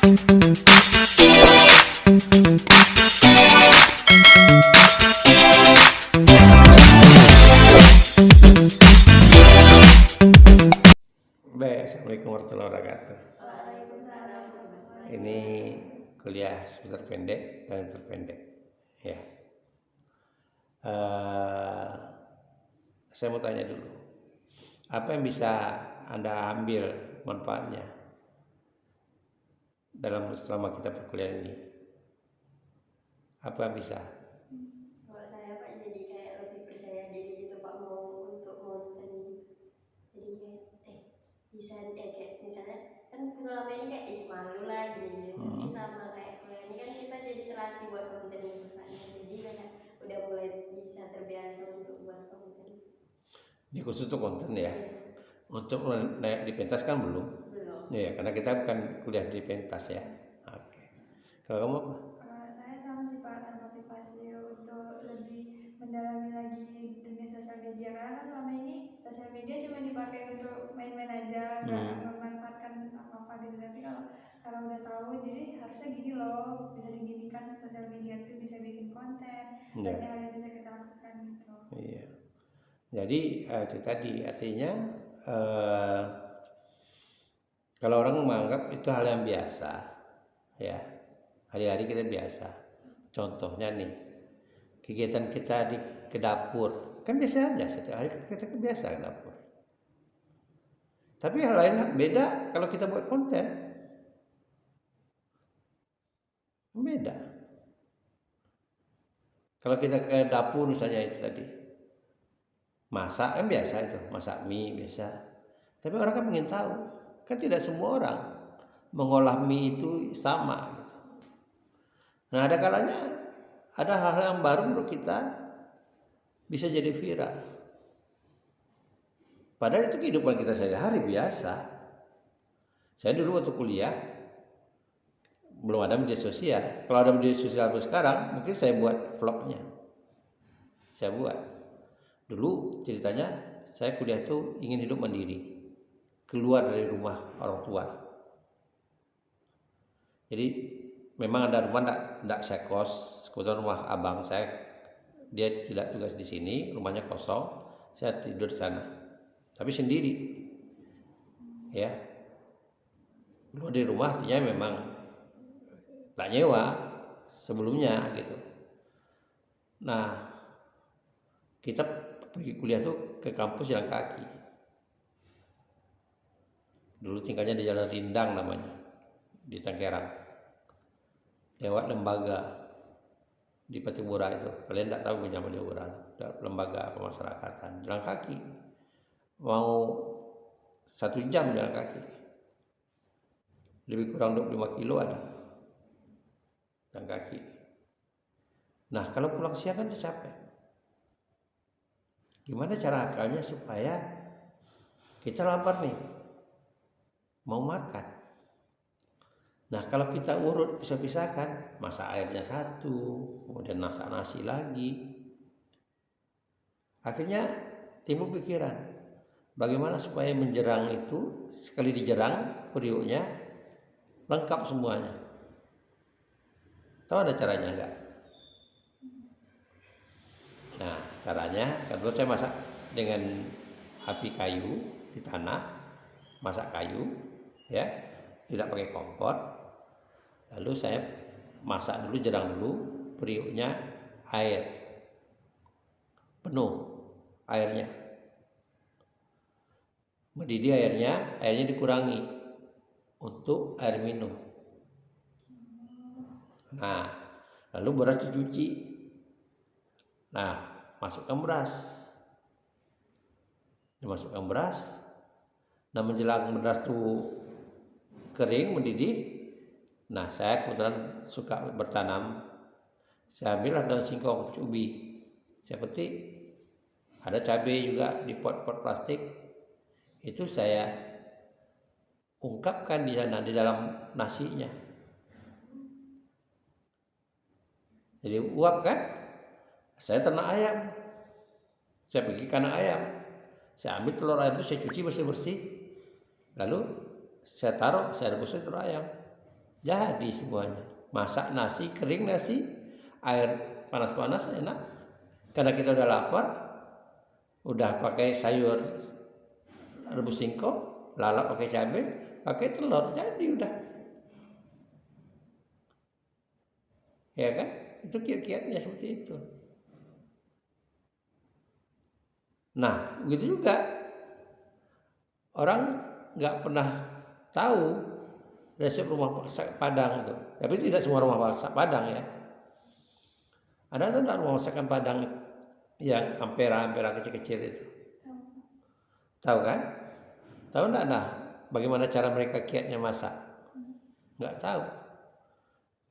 Assalamualaikum warahmatullahi wabarakatuh. Ini kuliah semester pendek dan terpendek. Ya. Saya mau tanya dulu, apa yang bisa Anda ambil manfaatnya selama kita perkuliahan ini? Apa yang bisa? Kalau saya Pak jadi kayak lebih percaya diri gitu Pak, mau untuk konten gitu. Jadi kayak bisa kayak misalnya kan selama ini kayak malu lah gini. Tapi selama kayak kuliah ini kan kita jadi terlatih buat konten gitu Pak. Jadi kayak udah mulai bisa terbiasa untuk buat konten. Ini khusus untuk konten ya? Untuk naik di pentas kan belum? Belum. Ya, karena kita bukan kuliah di pentas ya. Oke. Kalau kamu apa? Saya sama sih Pak, termotivasi untuk lebih mendalami lagi dunia sosial media, karena kan selama ini sosial media cuma dipakai untuk main-main aja, nggak memanfaatkan apa-apa gitu. Tapi kalau udah tahu, jadi harusnya gini loh, bisa diginikan sosial media itu bisa bikin konten, banyak hal yang bisa kita lakukan gitu. Iya. Jadi itu tadi artinya kalau orang menganggap itu hal yang biasa, ya hari-hari kita biasa. Contohnya nih, kegiatan kita ke dapur kan biasa aja, setiap hari kita biasa ke dapur. Tapi hal lain beda kalau kita buat konten, beda. Kalau kita ke dapur misalnya itu tadi, masak kan biasa itu, masak mie biasa. Tapi orang kan ingin tahu, kan tidak semua orang mengolah mie itu sama gitu. Nah ada kalanya ada hal-hal yang baru menurut kita bisa jadi viral. Padahal itu kehidupan kita sehari-hari biasa. Saya dulu waktu kuliah belum ada media sosial. Kalau ada media sosial sekarang, mungkin saya buat vlognya. Saya buat. Dulu ceritanya saya kuliah itu ingin hidup mandiri, keluar dari rumah orang tua. Jadi memang ada rumah tidak saya kos, kebetulan rumah abang saya, dia tidak tugas di sini, rumahnya kosong, saya tidur di sana, tapi sendiri, ya. Keluar dari rumah artinya memang tak nyewa sebelumnya gitu. Nah, kita pergi kuliah tuh ke kampus jalan kaki. Dulu tinggalnya di Jalan Rindang namanya, di Tangerang. Lewat lembaga di Patibura itu. Kalian tidak tahu punya Patibura, lembaga pemasyarakatan. Jalan kaki. Mau 1 jam jalan kaki. Lebih kurang 25 kilo ada. Jalan kaki. Nah, kalau pulang siang kan capek. Gimana cara akalnya supaya kita lapar nih, mau makan. Nah kalau kita urut pisah-pisahkan, masak airnya satu, kemudian masak nasi lagi, akhirnya timbul pikiran, bagaimana supaya menjerang itu, sekali dijerang periuknya lengkap semuanya. Tahu ada caranya enggak? Nah caranya, kalau saya masak dengan api kayu di tanah, masak kayu, ya, tidak pakai kompor. Lalu saya masak dulu, jerang dulu, periuknya air penuh airnya, mendidih airnya dikurangi untuk air minum. Nah lalu beras dicuci. Nah, masukkan beras. Dimasukkan beras. Nah, menjelang beras itu kering, mendidih. Nah, saya kebetulan suka bertanam. Saya ambil daun singkong, ubi. Saya petik. Ada cabai juga di pot-pot plastik. Itu saya ungkapkan di sana, di dalam nasinya. Jadi uap kan? Saya ternak ayam. Saya pergi kandang ayam. Saya ambil telur ayam itu, saya cuci bersih-bersih. Lalu saya taruh, saya rebus telur ayam. Jadi semuanya. Masak nasi, kering nasi, air panas-panas enak. Karena kita udah lapar, udah pakai sayur rebus singkong, lalap pakai cabai, pakai telur, jadi udah. Ya kan? Itu kiat-kiatnya seperti itu. Nah, begitu juga orang nggak pernah tahu resep rumah masak Padang itu. Tapi tidak semua rumah masak Padang ya. Ada tuh rumah masakan Padang yang ampera-ampera kecil-kecil itu. Tahu kan? Tahu enggak nah bagaimana cara mereka kiatnya masak? Enggak tahu.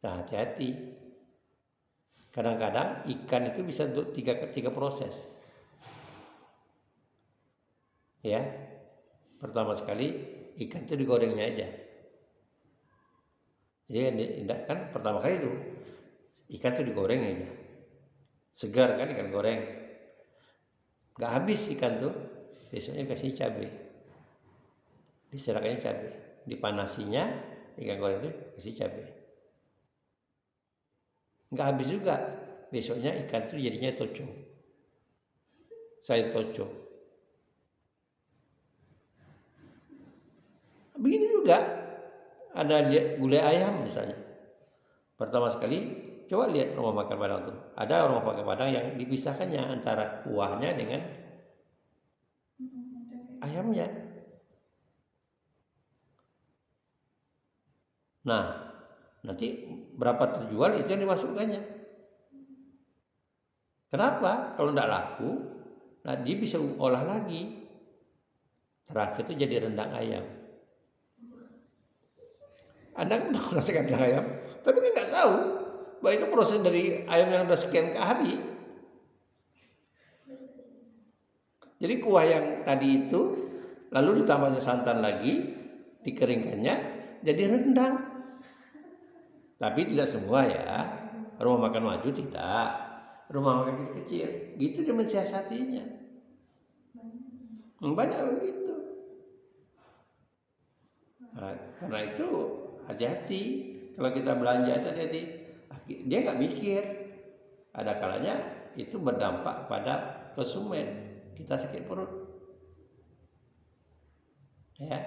Nah, hati-hati. Kadang-kadang ikan itu bisa untuk tiga proses. Ya. Pertama sekali ikan itu digorengnya aja. Jadi kan pertama kali itu ikan itu digoreng aja. Segar kan ikan goreng. Gak habis ikan tuh. Besoknya kasih cabai. Diserakannya cabai. Dipanasinya ikan goreng itu kasih cabai. Gak habis juga. Besoknya ikan itu jadinya toco. Sayur toco. Begitu juga ada gulai ayam misalnya. Pertama sekali coba lihat rumah makan Padang tuh. Ada rumah makan Padang yang dipisahkannya antara kuahnya dengan ayamnya. Nah, nanti berapa terjual itu yang dimasukkannya. Kenapa? Kalau tidak laku, nah dia bisa olah lagi. Terakhir itu jadi rendang ayam. Anda pernah merasakan rendang ayam, tapi kan nggak tahu bahwa itu proses dari ayam yang sudah sekian kali. Jadi kuah yang tadi itu lalu ditambahnya santan lagi, dikeringkannya jadi rendang. Tapi tidak semua ya. Rumah makan maju tidak. Rumah makan kecil-kecil. Gitu dia mensiasatinya. Banyak begitu. Nah, karena itu hati-hati. Kalau kita belanja hati-hati. Dia nggak mikir. Ada kalanya itu berdampak pada konsumen. Kita sakit perut. Ya.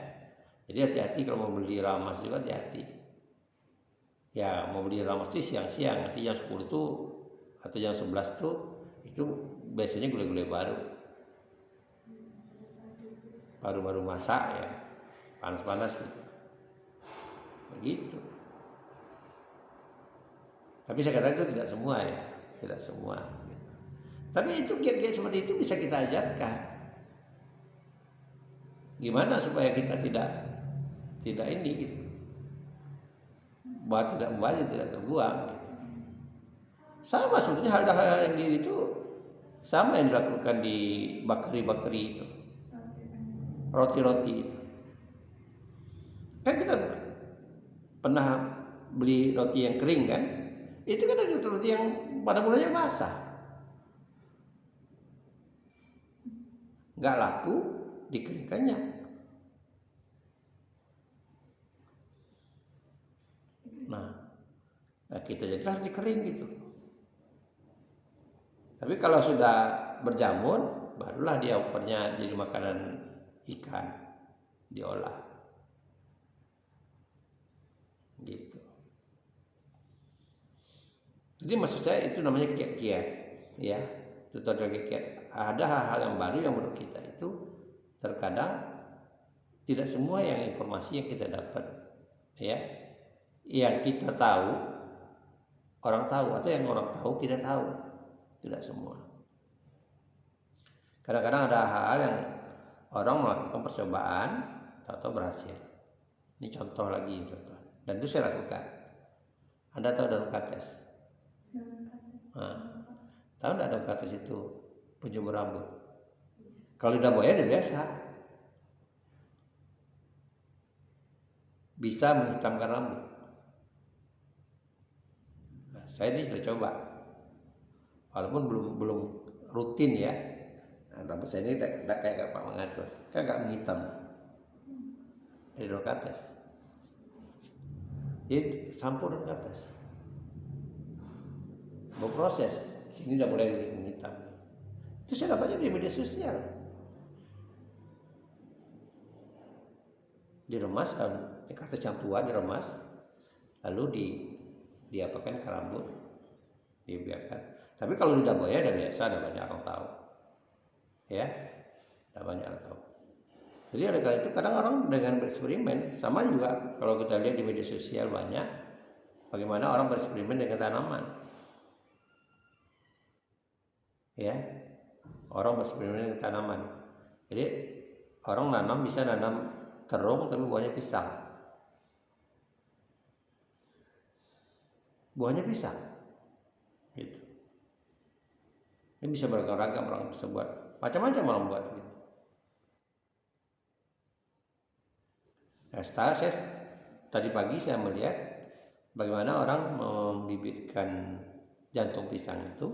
Jadi hati-hati kalau mau beli ramas juga hati-hati. Ya mau beli ramas itu siang-siang, nanti jam 10 tuh atau jam 11 tuh itu biasanya gulai-gulai baru masak ya, panas-panas gitu. Begitu. Tapi saya katakan itu tidak semua ya, tidak semua. Gitu. Tapi itu kiat-kiat seperti itu bisa kita ajarkan. Gimana supaya kita tidak ini gitu. Bahwa tidak membazir, tidak terbuang gitu. Sama sebetulnya hal-hal yang gitu sama yang dilakukan di bakeri-bakeri itu. Roti-roti. Kan kita pernah beli roti yang kering kan? Itu kan ada roti yang pada mulanya basah. Nggak laku, dikeringkannya. Nah, kita jadi harus dikering gitu. Tapi kalau sudah berjamur, barulah dia opernya jadi makanan ikan diolah. Gitu. Jadi maksud saya itu namanya kiat-kiat, ya. Tutorial kiat. Ada hal-hal yang baru yang menurut kita itu terkadang tidak semua yang informasi yang kita dapat, ya. Yang kita tahu, orang tahu, atau yang orang tahu kita tahu, tidak semua. Kadang-kadang ada hal yang orang melakukan percobaan, atau berhasil. Ini contoh lagi, dan itu saya lakukan. Anda tahu daun kates? Nah, tahu tidak daun kates itu penjemur rambut? Kalau lidah buaya dia biasa, bisa menghitamkan rambut. Saya ini sudah coba, walaupun belum rutin ya. Nah, rambut saya ini tidak kayak Pak mengatur, kan nggak menghitam dari daun kates. Jadi campur ke atas. Berproses. Sini udah mulai menghitam. Itu saya dapatnya di media sosial. Diremas lalu kata campuran diremas lalu diapakan ke rambut, dibiarkan. Tapi kalau lidah buaya udah biasa, udah banyak orang tahu. Ya, udah banyak orang tahu. Jadi oleh karena itu kadang orang dengan bereksperimen, sama juga kalau kita lihat di media sosial banyak bagaimana orang bereksperimen dengan tanaman. Ya, orang bereksperimen dengan tanaman. Jadi orang bisa nanam terung tapi buahnya pisang. Buahnya pisang. Gitu. Ini bisa beragam-ragam, orang bisa buat macam-macam orang buat gitu. Nah, saya tadi pagi saya melihat bagaimana orang membibitkan jantung pisang itu,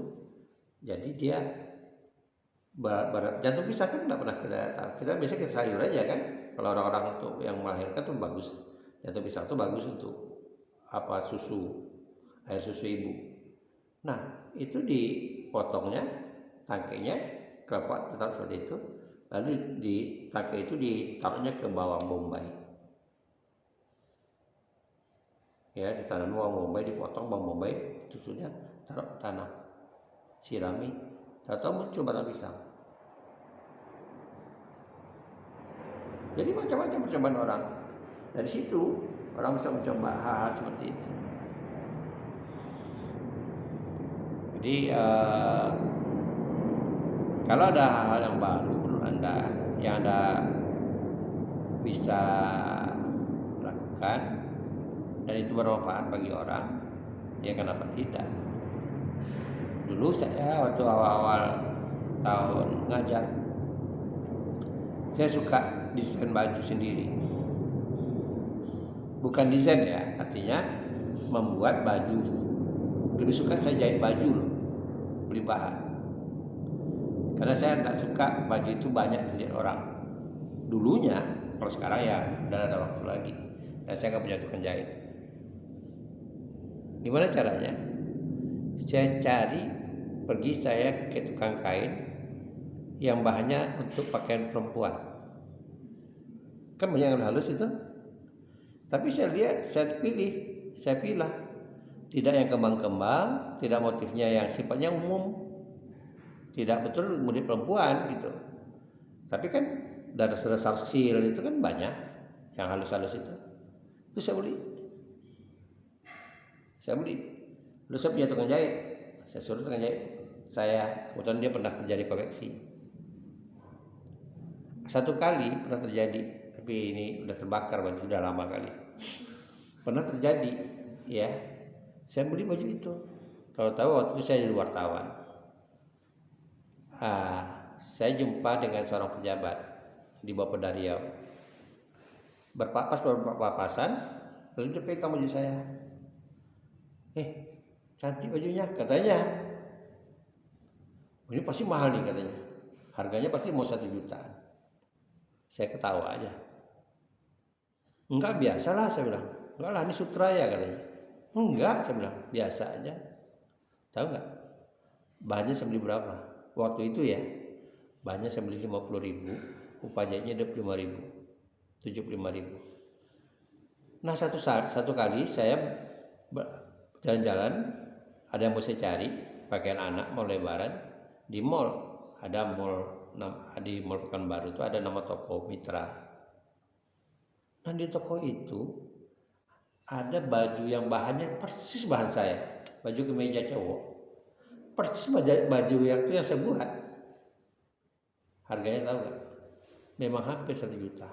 jadi dia jantung pisang kan tidak pernah kita tahu. Kita biasa kita sayur aja kan. Kalau orang-orang untuk yang melahirkan tuh bagus, jantung pisang itu bagus untuk apa air susu ibu. Nah itu dipotongnya tangkainya kelapa tetap seperti itu, lalu di tangkai itu ditaruhnya ke bawang bombay. Ya, ditanam bawang bombay, dipotong bawang bombay, susunya taruh tanam, sirami, tahu muncul batang pisang. Jadi macam-macam percobaan orang. Dari situ orang bisa mencoba hal-hal seperti itu. Jadi kalau ada hal-hal yang baru menurut Anda yang Anda bisa lakukan dan itu bermanfaat bagi orang, ya kenapa tidak? Dulu saya waktu awal-awal tahun ngajar, saya suka desain baju sendiri. Bukan desain ya, artinya membuat baju. Lebih suka saya jahit baju loh, beli bahan. Karena saya tak suka baju itu banyak dilihat orang. Dulunya, kalau sekarang ya udah ada waktu lagi. Dan saya nggak punya tukang jahit. Gimana caranya? Saya pergi saya ke tukang kain yang bahannya untuk pakaian perempuan. Kan banyak yang halus itu. Tapi saya lihat, saya pilih. Tidak yang kembang-kembang, tidak motifnya yang sifatnya umum. Tidak betul model perempuan gitu. Tapi kan dasar sil itu kan banyak yang halus-halus itu. Itu saya beli. Lalu saya punya tukang jahit. Saya suruh tukang jahit. Kebetulan dia pernah kerja di konveksi. Satu kali pernah terjadi, tapi ini udah terbakar baju, sudah lama kali. Pernah terjadi, ya. Saya beli baju itu. Tahu-tahu waktu itu saya jadi wartawan. Saya jumpa dengan seorang pejabat di Bapeda Riau. Berpapasan, lalu dia pegang baju saya. Cantik bajunya, katanya. Ini pasti mahal nih katanya. Harganya pasti mau 1 juta. Saya ketawa aja. Enggak, biasalah saya bilang. Enggak lah, ini sutra ya katanya. Enggak, saya bilang, biasa aja. Tahu enggak? Bahannya saya beli berapa? Waktu itu ya, bahannya saya beli 50.000, upah jahitnya 25.000, 75.000. Nah satu kali saya jalan-jalan, ada yang mau saya cari pakaian anak mau lebaran di mall. Ada di mall Pekanbaru itu ada nama toko Mitra. Nah di toko itu ada baju yang bahannya persis bahan saya, baju kemeja cowok. Persis baju yang itu yang saya buat. Harganya tahu gak? Memang hampir 1 juta.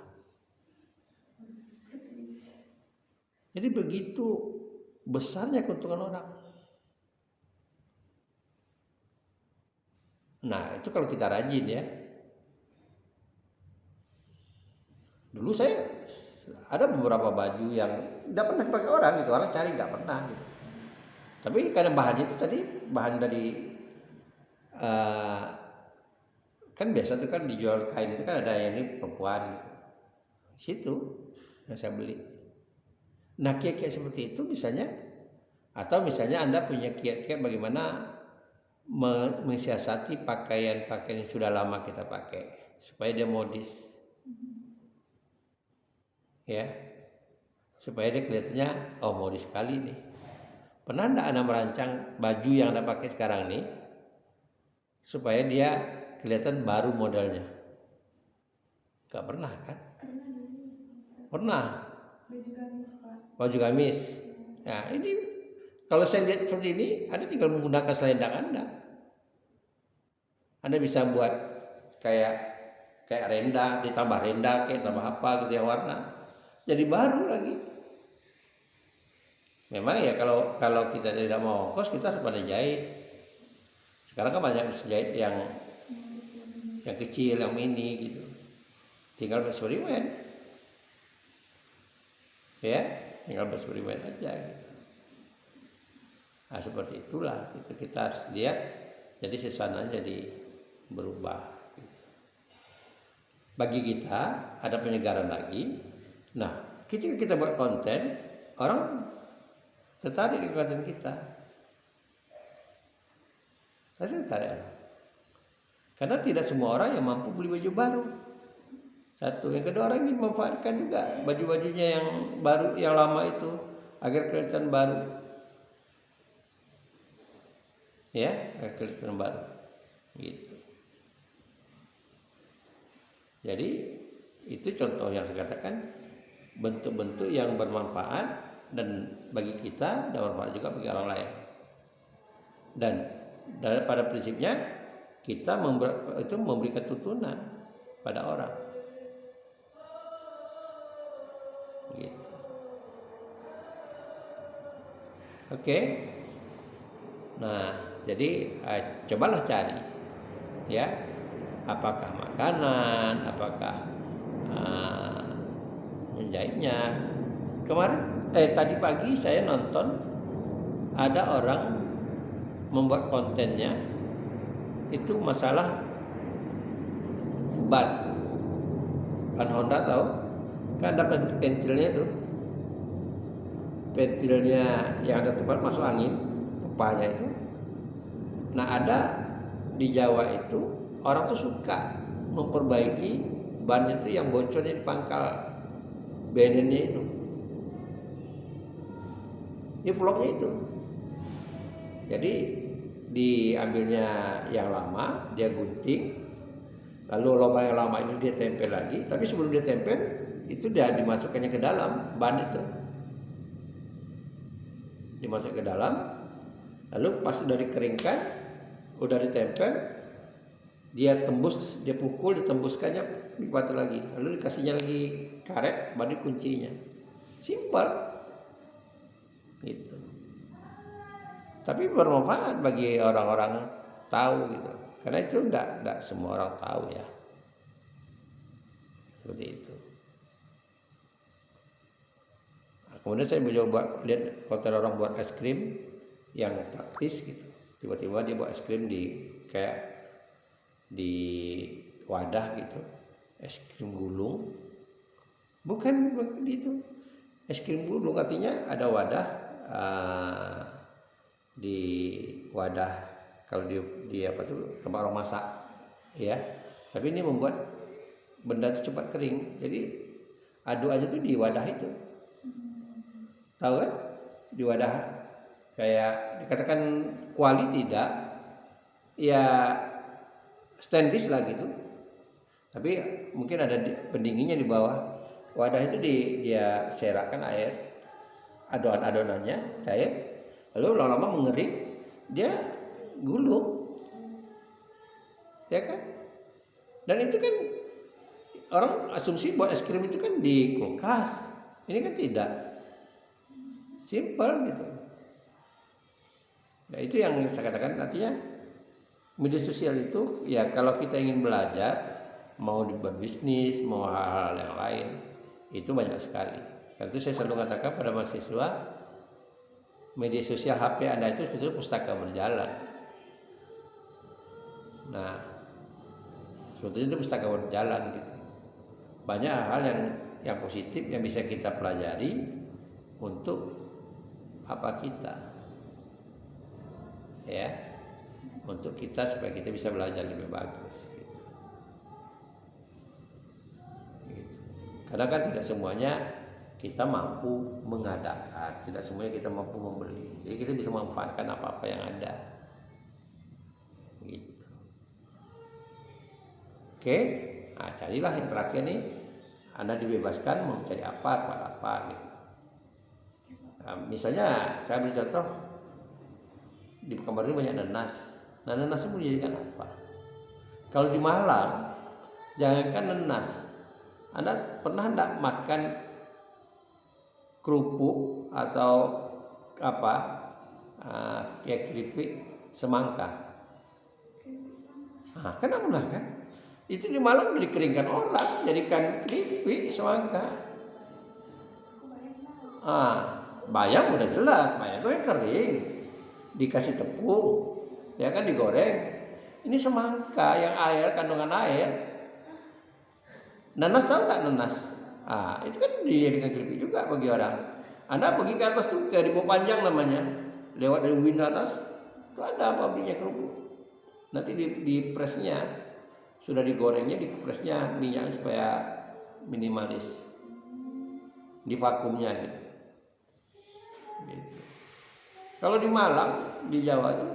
Jadi begitu besarnya keuntungan orang. Nah itu kalau kita rajin ya. Dulu saya ada beberapa baju yang tidak pernah dipakai orang gitu, orang cari nggak pernah gitu. Tapi karena bahannya itu tadi bahan dari kan biasa tuh kan dijual kain itu kan ada yang ini perempuan gitu. Situ yang saya beli. Nah, kiat-kiat seperti itu misalnya, atau misalnya Anda punya kiat-kiat bagaimana mensiasati pakaian-pakaian yang sudah lama kita pakai supaya dia modis, ya, supaya dia kelihatannya modis sekali nih. Pernah enggak Anda merancang baju yang Anda pakai sekarang nih supaya dia kelihatan baru modelnya? Gak pernah kan? Pernah. Baju gamis, Pak. Baju gamis. Nah, ini kalau saya lihat seperti ini, Anda tinggal menggunakan selendang Anda. Anda bisa buat kayak renda, ditambah renda, kayak tambah apa gitu yang warna. Jadi baru lagi. Memang ya kalau kita tidak mau ongkos, kita harus pada jahit. Sekarang kan banyak jahit yang kecil, yang mini gitu. Tinggal eksperimen. Ya, tinggal eksperimen aja gitu. Nah, seperti itulah gitu. Kita harus lihat jadi suasana jadi berubah gitu. Bagi kita ada penyegaran lagi. Nah, ketika kita buat konten, orang tertarik dengan konten kita. Pasti tertarik. Karena tidak semua orang yang mampu beli baju baru. Satu, yang kedua, orang ingin memanfaatkan juga baju-bajunya yang baru, yang lama itu agar kelihatan baru. Ya, agar kelihatan baru. Gitu. Jadi itu contoh yang saya katakan, bentuk-bentuk yang bermanfaat dan bagi kita dan bermanfaat juga bagi orang lain. Dan pada prinsipnya kita memberikan tuntunan pada orang. Gitu. Oke. Nah, jadi cobalah cari, ya, apakah makanan, apakah menjahitnya. Tadi pagi saya nonton ada orang membuat kontennya itu masalah ban Honda, tahu kan ada pentilnya itu, pentilnya yang ada tempat masuk angin, pipanya itu. Nah, ada di Jawa itu orang tuh suka memperbaiki ban itu yang bocornya di pangkal benennya itu. Ini vlognya itu. Jadi diambilnya yang lama, dia gunting, lalu lubang yang lama ini dia tempel lagi. Tapi sebelum dia tempel, itu dia dimasukkannya ke dalam ban itu. Dimasuk ke dalam, lalu pas sudah dikeringkan, udah ditempel, dia tembus, dia pukul, ditembuskannya dipatah lagi, lalu dikasihnya lagi karet, baru kuncinya. Simpel. Gitu. Tapi bermanfaat bagi orang-orang tahu gitu. Karena itu enggak semua orang tahu ya. Seperti itu. Nah, kemudian saya mencoba lihat konten orang buat es krim yang praktis gitu. Tiba-tiba dia buat es krim di wadah gitu. Es krim gulung. Bukan itu. Es krim gulung artinya ada wadah, di wadah kalau di apa tuh tempat orang masak, ya. Tapi ini membuat benda itu cepat kering. Jadi aduk aja tuh di wadah itu. Tahu kan? Di wadah kayak dikatakan kuali tidak, ya stainless lah gitu. Tapi mungkin ada pendinginnya di bawah. Wadah itu dia serakkan air, adonan-adonannya cair, lalu lama-lama mengering, dia gulung, ya kan? Dan itu kan orang asumsi buat es krim itu kan di kulkas, ini kan tidak, simple gitu. Nah, itu yang saya katakan, artinya media sosial itu ya kalau kita ingin belajar, mau berbisnis, mau hal-hal yang lain, itu banyak sekali. Karena itu saya selalu katakan pada mahasiswa, media sosial HP Anda itu sebetulnya pustaka berjalan. Nah, sebetulnya itu pustaka berjalan gitu. Banyak hal yang positif yang bisa kita pelajari untuk apa kita, ya, untuk kita supaya kita bisa belajar lebih bagus. Gitu. Gitu. Karena kan tidak semuanya kita mampu mengadakan, tidak semuanya kita mampu membeli. Jadi kita bisa memanfaatkan apa-apa yang ada. Gitu. Oke, nah carilah yang terakhir nih. Anda dibebaskan mau cari apa, buat apa gitu. Nah, misalnya saya beri contoh di Pekanbaru ini banyak nanas. Nah, nanas itu mau dijadikan apa? Kalau di Malang, jangankan nanas, Anda pernah enggak makan kerupuk atau apa, kayak keripik semangka? Nah, kenapa pernah kan? Itu di Malang udah dikeringkan orang, jadikan keripik semangka. Bayam udah jelas, bayam itu yang kering, dikasih tepung, ya kan, digoreng. Ini semangka yang air, kandungan air. Nanas, tahu nggak nanas? Itu kan dijadikan keripik juga bagi orang. Anda pergi ke atas tuh, ke Ribu Panjang namanya, lewat dari UIN ke atas, itu ada pabriknya kerupuk. Nanti di presnya, sudah digorengnya, di presnya minyaknya supaya minimalis, di vakumnya gitu. Gitu. Kalau di Malang, di Jawa tuh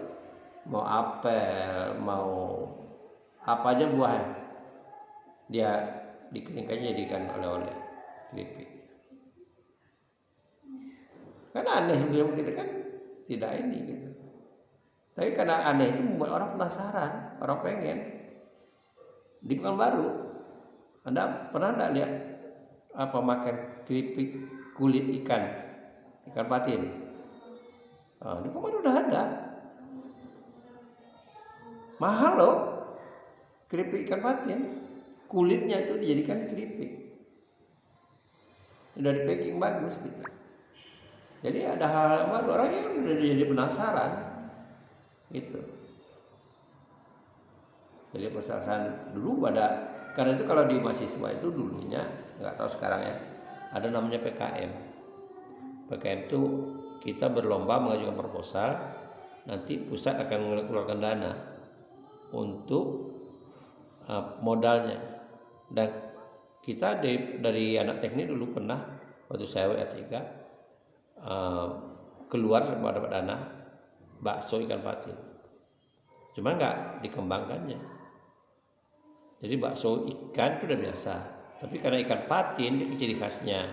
mau apel, mau apa aja buah, dia dikeringkannya jadikan oleh-oleh keripik. Karena aneh sebelum kita kan tidak ini gitu. Tapi karena aneh itu membuat orang penasaran, orang pengen. Di Pekanbaru, Anda pernah enggak lihat apa makan keripik kulit ikan patin? Di Pekanbaru udah ada. Mahal loh keripik ikan patin. Kulitnya itu dijadikan keripik. Udah di packing bagus gitu. Jadi ada hal baru, orang yang udah jadi penasaran gitu. Jadi penasaran dulu pada, karena itu kalau di mahasiswa itu dulunya, nggak tahu sekarang ya, ada namanya PKM. PKM itu kita berlomba mengajukan proposal, nanti pusat akan mengeluarkan dana untuk modalnya. Dan kita dari anak teknik dulu pernah waktu saya WA3 keluar dapat dana bakso ikan patin, cuma nggak dikembangkannya. Jadi bakso ikan itu udah biasa, tapi karena ikan patin itu ciri khasnya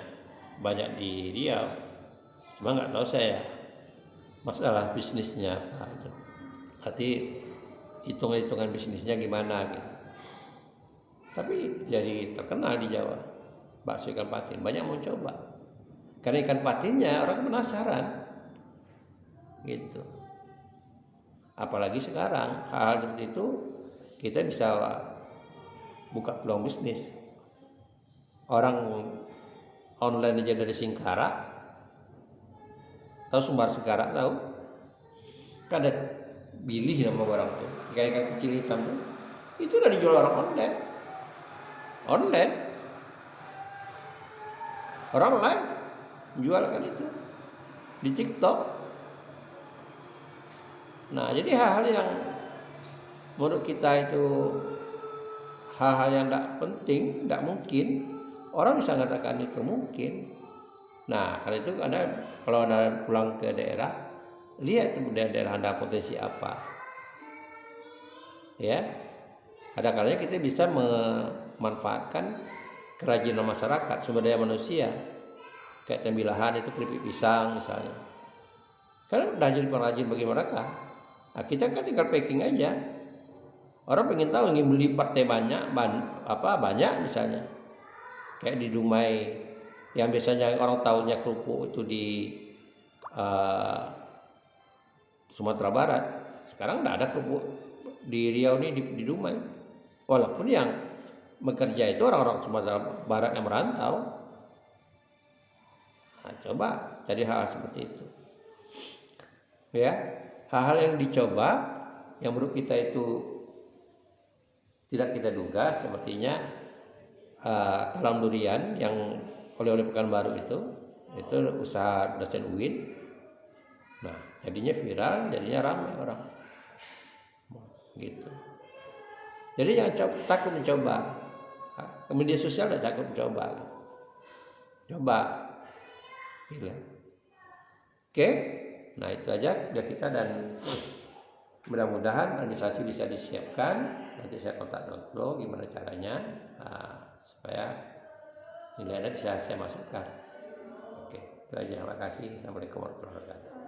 banyak di Riau, cuma nggak tahu saya masalah bisnisnya apa itu. Nanti hitungan bisnisnya gimana gitu. Tapi jadi terkenal di Jawa bakso ikan patin, banyak mau coba. Karena ikan patinnya orang penasaran gitu. Apalagi sekarang hal-hal seperti itu kita bisa buka peluang bisnis. Orang online aja dari Singkara, tahu Sumbar Singkara tahu? Kan ada Bilih nama barang tuh, ikan-ikan kecil hitam tuh, itu udah dijual orang online, orang live jualkan itu di TikTok. Nah, jadi hal-hal yang menurut kita itu hal-hal yang tidak penting, tidak mungkin, orang bisa mengatakan itu mungkin. Nah, karena itu kalau Anda pulang ke daerah, lihat daerah Anda potensi apa. Ya. Ada kalanya kita bisa memanfaatkan kerajinan masyarakat, sumber daya manusia. Kayak tembilahan itu keripik pisang misalnya. Karena udah jadi pengrajin bagi mereka. Nah, kita kan tinggal packing aja. Orang pengen tahu, ingin beli partai banyak misalnya. Kayak di Dumai yang biasanya orang tahunya kerupuk itu di Sumatera Barat. Sekarang tidak ada kerupuk di Riau ini di Dumai. Walaupun yang bekerja itu orang-orang Sumatera Barat yang merantau. Nah, coba cari hal seperti itu. Ya, hal-hal yang dicoba yang menurut kita itu tidak kita duga, sepertinya talam durian yang oleh-oleh Pekanbaru itu, Itu usaha dosen UIN. Nah, jadinya viral, jadinya ramai orang. Gitu. Jadi jangan takut mencoba. Media sosial tidak takut mencoba. Coba. Gila. Oke. Nah, itu aja dari kita dan mudah-mudahan organisasi bisa disiapkan. Nanti saya kontak Dotlo gimana caranya supaya nilainya bisa saya masukkan. Oke, itu aja. Terima kasih. Assalamualaikum warahmatullahi wabarakatuh.